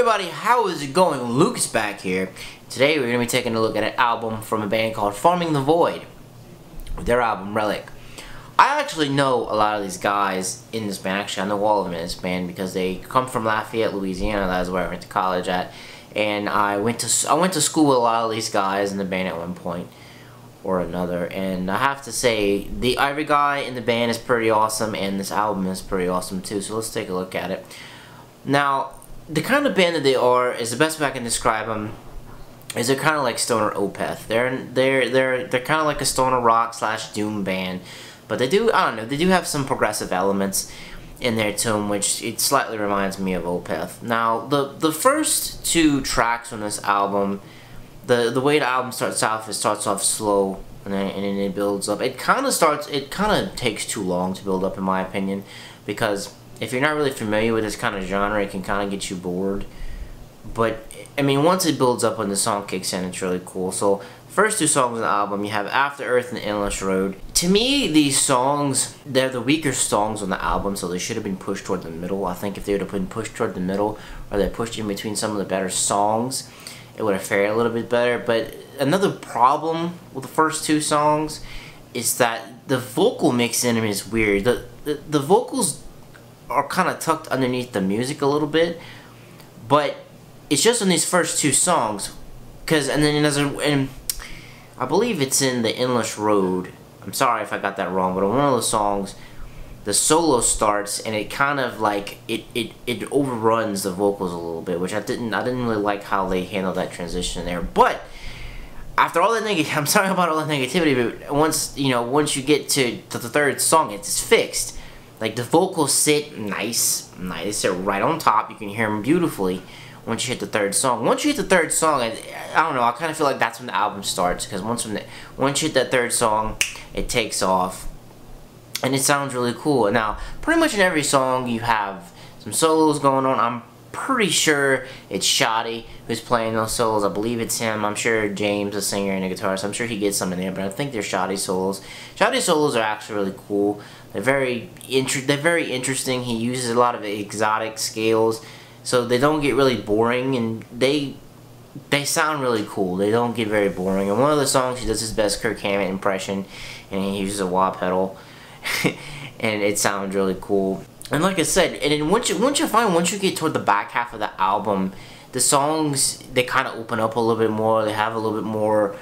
everybody, how is it going? Lucas back here. Today we're going to be taking a look at an album from a band called Farming the Void, with their album Relic. I actually know a lot of these guys in this band. Actually, I know all of them in this band because they come from Lafayette, Louisiana. That's where I went to college at. And I went to school with a lot of these guys in the band at one point or another. And I have to say, every guy in the band is pretty awesome, and this album is pretty awesome too. So let's take a look at it. Now, the kind of band that they are is the best way I can describe them. Is they're kind of like stoner Opeth. They're kind of like a stoner rock / doom band, but they do, I don't know, they do have some progressive elements in their tune, which it slightly reminds me of Opeth. Now, the first two tracks on this album, the way the album starts off, it starts off slow and then it builds up. It kind of takes too long to build up, in my opinion, because if you're not really familiar with this kind of genre, it can kind of get you bored. But, I mean, once it builds up when the song kicks in, it's really cool. So, first two songs on the album, you have After Earth and Endless Road. To me, these songs, they're the weaker songs on the album, so they should have been pushed toward the middle. I think if they would have been pushed toward the middle, or they pushed in between some of the better songs, it would have fared a little bit better. But another problem with the first two songs is that the vocal mix in them is weird. The vocals are kind of tucked underneath the music a little bit, but it's just on these first two songs, and I believe it's in the Endless Road. I'm sorry if I got that wrong, but on one of the songs, the solo starts and it kind of like it overruns the vocals a little bit, which I didn't really like how they handled that transition there. But after all that I'm sorry about all that negativity, but once you get to the third song, it's fixed. Like, the vocals sit nice. They sit right on top. You can hear them beautifully once you hit the third song. Once you hit the third song, I don't know, I kind of feel like that's when the album starts, because once you hit that third song, it takes off, and it sounds really cool. Now, pretty much in every song, you have some solos going on. I'm pretty sure it's Shoddy who's playing those solos. I believe it's him. I'm sure James, the singer and the guitarist, I'm sure he gets some in there, but I think they're Shoddy solos. Shoddy solos are actually really cool. They're very interesting. He uses a lot of exotic scales, so they don't get really boring, and they sound really cool. They don't get very boring. In one of the songs, he does his best Kirk Hammett impression, and he uses a wah pedal, and it sounds really cool. And like I said, and then once you get toward the back half of the album, the songs, they kind of open up a little bit more. They have a little bit more,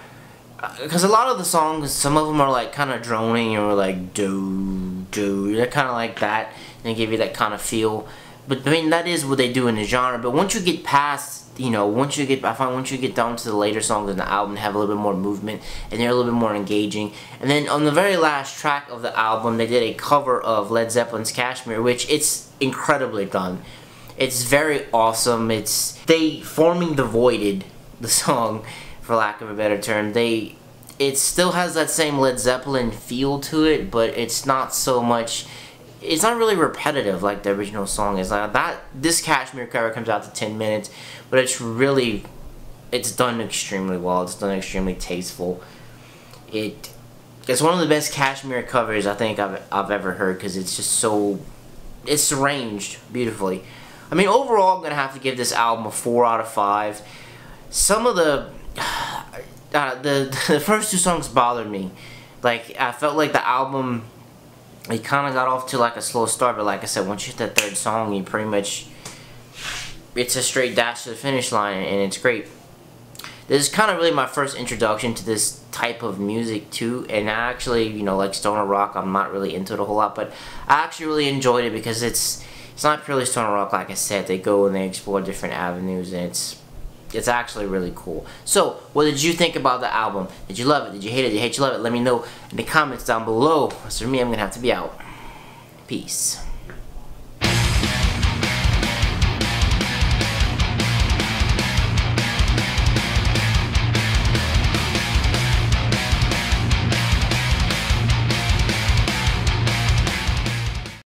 because a lot of the songs, some of them are like kind of droning or like do. They're kind of like that, and they give you that kind of feel. But I mean, that is what they do in the genre. But once you get past, once you get down to the later songs in the album, they have a little bit more movement, and they're a little bit more engaging. And then on the very last track of the album, they did a cover of Led Zeppelin's Kashmir, which it's incredibly done. It's very awesome. They Farming the Voided the song, for lack of a better term. It still has that same Led Zeppelin feel to it, but it's not so much. It's not really repetitive like the original song is. This Kashmir cover comes out to 10 minutes, but it's done extremely well. It's done extremely tasteful. It's one of the best Kashmir covers I think I've ever heard, because it's just it's arranged beautifully. I mean, overall, I'm gonna have to give this album a 4 out of 5. Some of the first two songs bothered me. Like, I felt like the album, it kind of got off to like a slow start, but like I said, once you hit that third song, you pretty much, it's a straight dash to the finish line, and it's great. This is kind of really my first introduction to this type of music too, and I actually, like stoner rock, I'm not really into it a whole lot, but I actually really enjoyed it because it's not purely stoner rock. Like I said, they go and they explore different avenues, and it's actually really cool. So, what did you think about the album? Did you love it? Did you hate it? Did you hate you love it? Let me know in the comments down below. As for me, I'm going to have to be out. Peace.